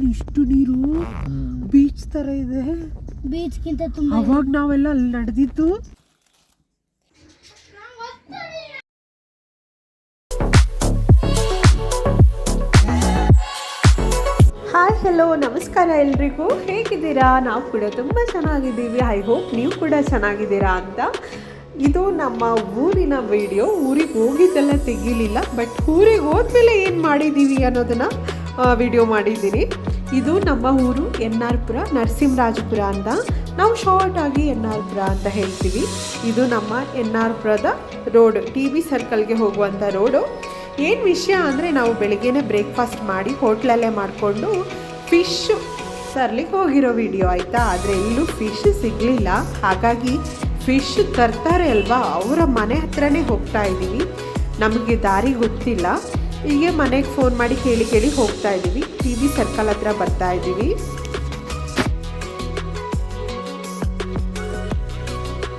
ಇಷ್ಟು ನೀರು ಬೀಚ್ ತರ ಇದೆ. ಬೀಚ್ಗಿಂತ ತುಂಬಾ ಅವಾಗ ನಾವೆಲ್ಲ ಅಲ್ಲಿ ನಡೆದಿದ್ದು. ಹಾಯ್ ಹಲೋ ನಮಸ್ಕಾರ ಎಲ್ರಿಗೂ, ಹೇಗಿದ್ದೀರಾ? ನಾವು ಕೂಡ ತುಂಬ ಚೆನ್ನಾಗಿದ್ದೀವಿ. ಐ ಹೋಪ್ ನೀವು ಕೂಡ ಚೆನ್ನಾಗಿದ್ದೀರಾ ಅಂತ. ಇದು ನಮ್ಮ ಊರಿನ ವಿಡಿಯೋ. ಊರಿಗೆ ಹೋಗಿದ್ದೆಲ್ಲ ತೆಗಿಲಿಲ್ಲ, ಬಟ್ ಊರಿಗೆ ಹೋದ್ಮೇಲೆ ಏನು ಮಾಡಿದ್ದೀವಿ ಅನ್ನೋದನ್ನು ವಿಡಿಯೋ ಮಾಡಿದ್ದೀನಿ. ಇದು ನಮ್ಮ ಊರು NR ಪುರ, ನರಸಿಂಹರಾಜಪುರ ಅಂತ. ನಾವು ಶಾರ್ಟ್ ಆಗಿ NR ಪುರ ಅಂತ ಹೇಳ್ತೀವಿ. ಇದು ನಮ್ಮ NR ಪುರದ ರೋಡ್, TB ಸರ್ಕಲ್ಗೆ ಹೋಗುವಂಥ ರೋಡು. ಏನು ವಿಷಯ ಅಂದರೆ, ನಾವು ಬೆಳಿಗ್ಗೆನೇ ಬ್ರೇಕ್ಫಾಸ್ಟ್ ಮಾಡಿ ಹೋಟ್ಲಲ್ಲೇ ಮಾಡಿಕೊಂಡು ಫಿಶ್ ತರ್ಲಿಕ್ಕೆ ಹೋಗಿರೋ ವಿಡಿಯೋ ಆಯಿತಾ. ಆದರೆ ಎಲ್ಲೂ ಫಿಶ್ ಸಿಗಲಿಲ್ಲ. ಹಾಗಾಗಿ ಫಿಶ್ ತರ್ತಾರೆ ಅಲ್ವಾ, ಅವರ ಮನೆ ಹತ್ರನೇ ಹೋಗ್ತಾ ಇದ್ದೀವಿ. ನಮಗೆ ದಾರಿ ಗೊತ್ತಿಲ್ಲ. ಹೀಗೆ ಮನೆಗೆ ಫೋನ್ ಮಾಡಿ ಕೇಳಿ ಹೋಗ್ತಾ ಇದ್ದೀವಿ. TB ಸರ್ಕಲ್ ಹತ್ರ ಬರ್ತಾ ಇದ್ದೀವಿ.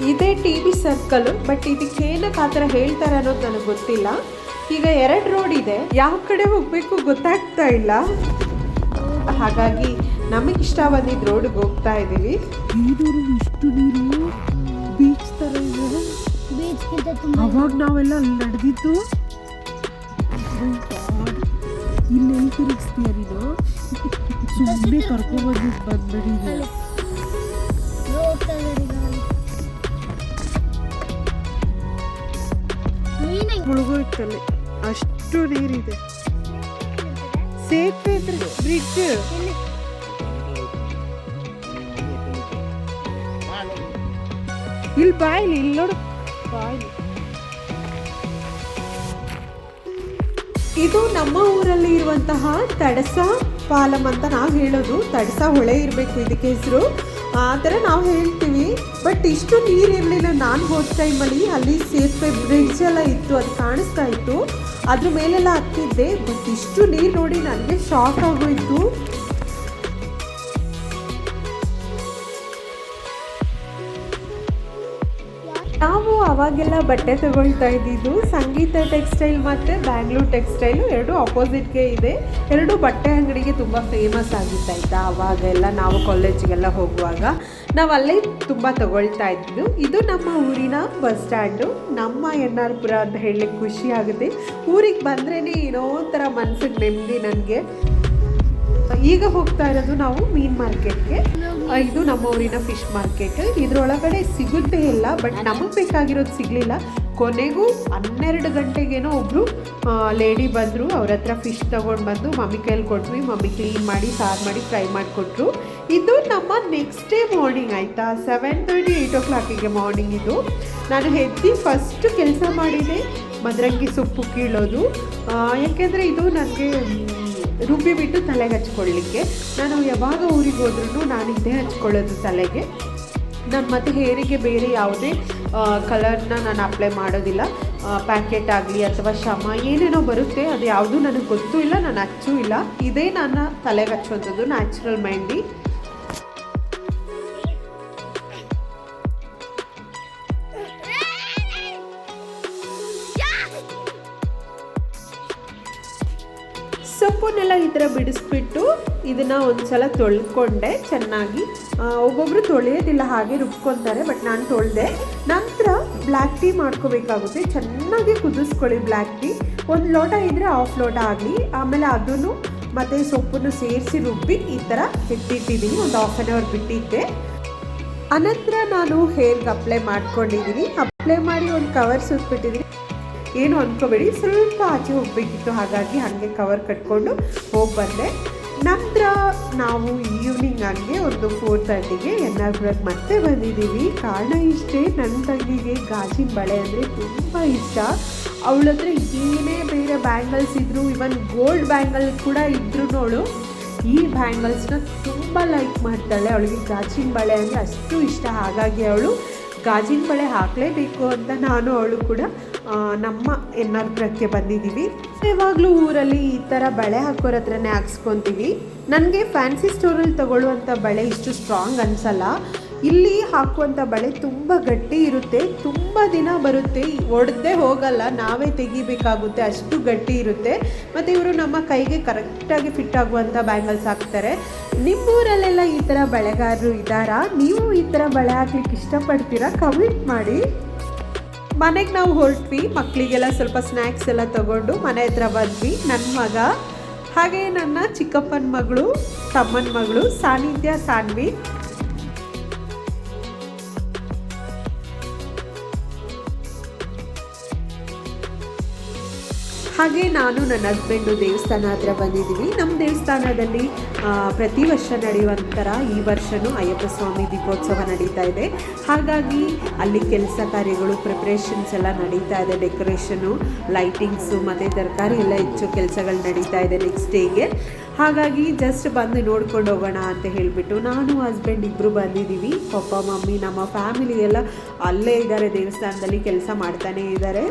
ಇದೇ TB ಸರ್ಕಲ್, ಬಟ್ ಇದಕ್ಕೆ ಏನಕ್ಕೆ ಆ ಥರ ಹೇಳ್ತಾರೆ ಅನ್ನೋದು ನನಗೆ ಗೊತ್ತಿಲ್ಲ. ಈಗ 2 ರೋಡ್ ಇದೆ, ಯಾವ ಕಡೆ ಹೋಗಬೇಕು ಗೊತ್ತಾಗ್ತಾ ಇಲ್ಲ. ಹಾಗಾಗಿ ನಮಗೆ ಇಷ್ಟ ಬಂದಿದ್ದ ರೋಡ್ಗೆ ಹೋಗ್ತಾ ಇದ್ದೀವಿ. ಇಷ್ಟು ನೀರು ಬೀಚ್ ಥರ ಇದೆ. ಬೀಚ್ಗಿಂತ ತುಂಬಾ ಅವಾಗ ನಾವೆಲ್ಲ ಅಲ್ಲಿ ನಡೆದಿದ್ದು. ಇಲ್ಲೆಲ್ಲಿ ತಿರುಗಿಸ್ತೀಯ ನೀನು? ಸುಮ್ಮನೆ ಬಂದ್ಬಿಡಿ. ಮುಳುಗೋಯ್ತಲ್ಲಿ, ಅಷ್ಟು ನೀರಿದೆ. ಸೇತುವೆ ಬ್ರಿಡ್ಜ್ ಇಲ್ಲಿ ಬಾಯಿಲಿ, ಇಲ್ಲಿ ನೋಡು ಬಾಯಿಲಿ. ಇದು ನಮ್ಮ ಊರಲ್ಲಿ ಇರುವಂತಹ ತಡಸ ಪಾಲಂ ಅಂತ ನಾವು ಹೇಳೋದು. ತಡಸ ಹೊಳೆ ಇರಬೇಕು ಇದಕ್ಕೆ ಹೆಸರು, ಆ ಥರ ನಾವು ಹೇಳ್ತೀವಿ. ಬಟ್ ಇಷ್ಟು ನೀರು ಇರಲಿಲ್ಲ. ನಾನು ಹೋದ ಟೈಮಲ್ಲಿ ಅಲ್ಲಿ ಸೇತುವೆ ಬ್ರಿಡ್ಜ್ ಎಲ್ಲ ಇತ್ತು, ಅದು ಕಾಣಿಸ್ತಾ ಇತ್ತು. ಅದ್ರ ಮೇಲೆಲ್ಲ ಹತ್ತಿದ್ದೆ. ಬಟ್ ಇಷ್ಟು ನೀರು ನೋಡಿ ನನಗೆ ಶಾಕ್ ಆಗೋಯಿತು. ನಾವು ಅವಾಗೆಲ್ಲ ಬಟ್ಟೆ ತಗೊಳ್ತಾ ಇದ್ದಿದ್ದು ಸಂಗೀತ ಟೆಕ್ಸ್ಟೈಲ್ ಮತ್ತು ಬ್ಯಾಂಗ್ಳೂರ್ ಟೆಕ್ಸ್ಟೈಲು, ಎರಡು ಆಪೋಸಿಟ್ಗೆ ಇದೆ. ಎರಡು ಬಟ್ಟೆ ಅಂಗಡಿಗೆ ತುಂಬ ಫೇಮಸ್ ಆಗಿತ್ತಾಯ್ತಾ. ಅವಾಗೆಲ್ಲ ನಾವು ಕಾಲೇಜಿಗೆಲ್ಲ ಹೋಗುವಾಗ ನಾವು ಅಲ್ಲೇ ತುಂಬ ತಗೊಳ್ತಾ ಇದ್ದಿದ್ದು. ಇದು ನಮ್ಮ ಊರಿನ ಬಸ್ ಸ್ಟ್ಯಾಂಡು, ನಮ್ಮ NR ಪುರ ಅಂತ ಹೇಳಲಿಕ್ಕೆ ಖುಷಿ ಆಗುತ್ತೆ. ಊರಿಗೆ ಬಂದ್ರೇ ಏನೋ ಒಂಥರ ಮನಸ್ಸಿಗೆ ನೆಮ್ಮದಿ ನನಗೆ. ಈಗ ಹೋಗ್ತಾ ಇರೋದು ನಾವು ಮೀನ್ ಮಾರ್ಕೆಟ್ಗೆ. ಇದು ನಮ್ಮ ಊರಿನ ಫಿಶ್ ಮಾರ್ಕೆಟ್. ಇದ್ರೊಳಗಡೆ ಸಿಗುತ್ತೆ ಎಲ್ಲ, ಬಟ್ ನಮಗೆ ಬೇಕಾಗಿರೋದು ಸಿಗಲಿಲ್ಲ. ಕೊನೆಗೂ 12 ಗಂಟೆಗೇನೋ ಒಬ್ಬರು ಲೇಡಿ ಬಂದರು. ಅವ್ರ ಹತ್ರ ಫಿಶ್ ತೊಗೊಂಡು ಬಂದು ಮಮ್ಮಿ ಕೈಯಲ್ಲಿ ಕೊಟ್ವಿ. ಮಮ್ಮಿ ಕ್ಲೀನ್ ಮಾಡಿ ಸಾರು ಮಾಡಿ ಫ್ರೈ ಮಾಡಿಕೊಟ್ರು. ಇದು ನಮ್ಮ ನೆಕ್ಸ್ಟ್ ಡೇ ಮಾರ್ನಿಂಗ್ ಆಯಿತಾ. 7:30 8 o'clock ಮಾರ್ನಿಂಗ್. ಇದು ನಾನು ಎದ್ದು ಫಸ್ಟ್ ಕೆಲಸ ಮಾಡಿದೆ ಮದರಂಗಿ ಸೊಪ್ಪು ಕೀಳೋದು. ಯಾಕೆಂದರೆ ಇದು ನನಗೆ ರುಬ್ಬಿ ಬಿಟ್ಟು ತಲೆಗೆ ಹಚ್ಕೊಳ್ಳಿಕ್ಕೆ. ನಾನು ಯಾವಾಗ ಊರಿಗೆ ಹೋದ್ರೂ ನಾನು ಇದೇ ಹಚ್ಕೊಳ್ಳೋದು ತಲೆಗೆ. ನಾನು ಮತ್ತು ಹೇರಿಗೆ ಬೇರೆ ಯಾವುದೇ ಕಲರ್ನ ನಾನು ಅಪ್ಲೈ ಮಾಡೋದಿಲ್ಲ. ಪ್ಯಾಕೆಟ್ ಆಗಲಿ ಅಥವಾ ಶಮ ಏನೇನೋ ಬರುತ್ತೆ, ಅದು ಯಾವುದೂ ನನಗೆ ಗೊತ್ತೂ ಇಲ್ಲ, ನಾನು ಹಚ್ಚೂ ಇಲ್ಲ. ಇದೇ ನನ್ನ ತಲೆಗೆ ಹಚ್ಚುವಂಥದ್ದು ನ್ಯಾಚುರಲ್ ಮೆಹಂದಿ. ಸೊಪ್ಪನ್ನೆಲ್ಲ ಈ ಥರ ಬಿಡಿಸ್ಬಿಟ್ಟು ಇದನ್ನು ಒಂದು ಸಲ ತೊಳ್ಕೊಂಡೆ ಚೆನ್ನಾಗಿ. ಒಬ್ಬೊಬ್ಬರು ತೊಳೆಯೋದಿಲ್ಲ, ಹಾಗೆ ರುಬ್ಕೊತಾರೆ, ಬಟ್ ನಾನು ತೊಳೆದೆ. ನಂತರ ಬ್ಲ್ಯಾಕ್ ಟೀ ಮಾಡ್ಕೋಬೇಕಾಗುತ್ತೆ. ಚೆನ್ನಾಗಿ ಕುದಿಸ್ಕೊಳ್ಳಿ ಬ್ಲ್ಯಾಕ್ ಟೀ. 1 ಲೋಟ ಇದ್ದರೆ 1/2 ಲೋಟ ಆಗಲಿ. ಆಮೇಲೆ ಅದನ್ನು ಮತ್ತು ಸೊಪ್ಪನ್ನು ಸೇರಿಸಿ ರುಬ್ಬಿ ಈ ಥರ ಇಟ್ಟಿಟ್ಟಿದ್ದೀನಿ. ಒಂದು 1/2 hour ಬಿಟ್ಟಿದ್ದೆ. ಅನಂತರ ನಾನು ಹೇರ್ಗೆ ಅಪ್ಲೈ ಮಾಡ್ಕೊಂಡಿದ್ದೀನಿ. ಅಪ್ಲೈ ಮಾಡಿ ಒಂದು ಕವರ್ ಸುತ್ತಬಿಟ್ಟಿದ್ದೀನಿ. ಏನು ಅಂದ್ಕೋಬೇಡಿ, ಸ್ವಲ್ಪ ಆಚೆ ಹೋಗಬೇಕಿತ್ತು, ಹಾಗಾಗಿ ಹಾಗೆ ಕವರ್ ಕಟ್ಕೊಂಡು ಹೋಗಿ ಬಂದೆ. ನಂತರ ನಾವು ಈವ್ನಿಂಗ್ ಹಂಗೆ ಒಂದು 4:30ಗೆ NR ಪುರಕ್ಕೆ ಮತ್ತೆ ಬಂದಿದ್ದೀವಿ. ಕಾರಣ ಇಷ್ಟೇ, ನನ್ನ ತಂಗಿಗೆ ಗಾಜಿನ ಬಳೆ ಅಂದರೆ ತುಂಬ ಇಷ್ಟ. ಅವಳ ಹತ್ರ ಏನೇ ಬೇರೆ ಬ್ಯಾಂಗಲ್ಸ್ ಇದ್ದರೂ, ಇವನ್ ಗೋಲ್ಡ್ ಬ್ಯಾಂಗಲ್ ಕೂಡ ಇದ್ರೂ ಅವಳು ಈ ಬ್ಯಾಂಗಲ್ಸ್ನ ತುಂಬ ಲೈಕ್ ಮಾಡ್ತಾಳೆ. ಅವಳಿಗೆ ಗಾಜಿನ ಬಳೆ ಅಂದರೆ ಅಷ್ಟು ಇಷ್ಟ. ಹಾಗಾಗಿ ಅವಳು ಗಾಜಿನ ಬಳೆ ಹಾಕಲೇಬೇಕು ಅಂತ ನಾನು ಅವಳು ಕೂಡ ನಮ್ಮ NR ಪುರಕ್ಕೆ ಬಂದಿದ್ದೀವಿ. ಯಾವಾಗಲೂ ಊರಲ್ಲಿ ಈ ಥರ ಬಳೆ ಹಾಕೋರ ಹತ್ರನೇ ಹಾಕ್ಸ್ಕೊತೀವಿ. ನನಗೆ ಫ್ಯಾನ್ಸಿ ಸ್ಟೋರಲ್ಲಿ ತೊಗೊಳ್ಳುವಂಥ ಬಳೆ ಇಷ್ಟು ಸ್ಟ್ರಾಂಗ್ ಅನಿಸಲ್ಲ. ಇಲ್ಲಿ ಹಾಕುವಂಥ ಬಳೆ ತುಂಬ ಗಟ್ಟಿ ಇರುತ್ತೆ, ತುಂಬ ದಿನ ಬರುತ್ತೆ, ಒಡೆದೇ ಹೋಗಲ್ಲ, ನಾವೇ ತೆಗಿಬೇಕಾಗುತ್ತೆ, ಅಷ್ಟು ಗಟ್ಟಿ ಇರುತ್ತೆ. ಮತ್ತು ಇವರು ನಮ್ಮ ಕೈಗೆ ಕರೆಕ್ಟಾಗಿ ಫಿಟ್ ಆಗುವಂಥ ಬ್ಯಾಂಗಲ್ಸ್ ಹಾಕ್ತಾರೆ. ನಿಮ್ಮೂರಲ್ಲೆಲ್ಲ ಈ ಥರ ಬಳೆಗಾರರು ಇದ್ದಾರಾ? ನೀವು ಈ ಥರ ಬಳೆ ಹಾಕ್ಲಿಕ್ಕೆ ಇಷ್ಟಪಡ್ತೀರಾ? ಕಮೆಂಟ್ ಮಾಡಿ. ಮನೆಗೆ ನಾವು ಹೊರಟ್ವಿ, ಮಕ್ಕಳಿಗೆಲ್ಲ ಸ್ವಲ್ಪ ಸ್ನ್ಯಾಕ್ಸ್ ಎಲ್ಲ ತೊಗೊಂಡು ಮನೆ ಹತ್ರ ಬಂದ್ವಿ. ನನ್ನ ಮಗ ಹಾಗೆ ನನ್ನ ಚಿಕ್ಕಪ್ಪನ ಮಗಳು, ತಮ್ಮನ ಮಗಳು ಸಾನ್ನಿಧ್ಯ, ಸಾನ್ವಿ. ಹಾಗೆ ನಾನು ನನ್ನ ಹಸ್ಬೆಂಡು ದೇವಸ್ಥಾನ ಹತ್ರ ಬಂದಿದ್ದೀವಿ. ನಮ್ಮ ದೇವಸ್ಥಾನದಲ್ಲಿ ಪ್ರತಿ ವರ್ಷ ನಡೆಯುವಂಥರ ಈ ವರ್ಷವೂ ಅಯ್ಯಪ್ಪ ಸ್ವಾಮಿ ದೀಪೋತ್ಸವ ನಡೀತಾ ಇದೆ. ಹಾಗಾಗಿ ಅಲ್ಲಿ ಕೆಲಸ ಕಾರ್ಯಗಳು, ಪ್ರಿಪ್ರೇಷನ್ಸ್ ಎಲ್ಲ ನಡೀತಾ ಇದೆ. ಡೆಕೋರೇಷನು, ಲೈಟಿಂಗ್ಸು ಮತ್ತು ತರಕಾರಿ ಎಲ್ಲ ಹೆಚ್ಚು ಕೆಲಸಗಳು ನಡೀತಾ ಇದೆ ನೆಕ್ಸ್ಟ್ ಡೇಗೆ. ಹಾಗಾಗಿ ಜಸ್ಟ್ ಬಂದು ನೋಡ್ಕೊಂಡು ಹೋಗೋಣ ಅಂತ ಹೇಳಿಬಿಟ್ಟು ನಾನು ಹಸ್ಬೆಂಡ್ ಇಬ್ಬರು ಬಂದಿದ್ದೀವಿ. ಪಪ್ಪ, ಮಮ್ಮಿ, ನಮ್ಮ ಫ್ಯಾಮಿಲಿ ಎಲ್ಲ ಅಲ್ಲೇ ಇದ್ದಾರೆ, ದೇವಸ್ಥಾನದಲ್ಲಿ ಕೆಲಸ ಮಾಡ್ತಾನೇ ಇದ್ದಾರೆ.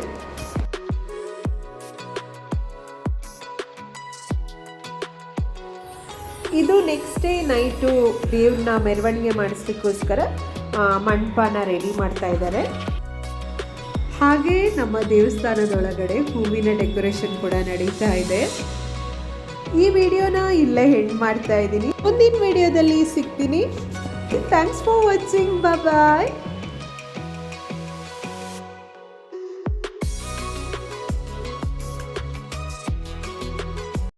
ಇದು ನೆಕ್ಸ್ಟ್ ಡೇ ನೈಟು ದೇವ್ರನ್ನ ಮೆರವಣಿಗೆ ಮಾಡಿಸ್ಲಿಕ್ಕೋಸ್ಕರ ಮಂಟಪನ ರೆಡಿ ಮಾಡ್ತಾ ಇದ್ದಾರೆ. ಹಾಗೆ ನಮ್ಮ ದೇವಸ್ಥಾನದೊಳಗಡೆ ಹೂವಿನ ಡೆಕೋರೇಷನ್ ಕೂಡ ನಡೀತಾ ಇದೆ. ಈ ವಿಡಿಯೋನ ಇಲ್ಲೇ ಎಂಡ್ ಮಾಡ್ತಾ ಇದ್ದೀನಿ. ಮುಂದಿನ ವಿಡಿಯೋದಲ್ಲಿ ಸಿಗ್ತೀನಿ. Thanks for watching. ಬಾಯ್.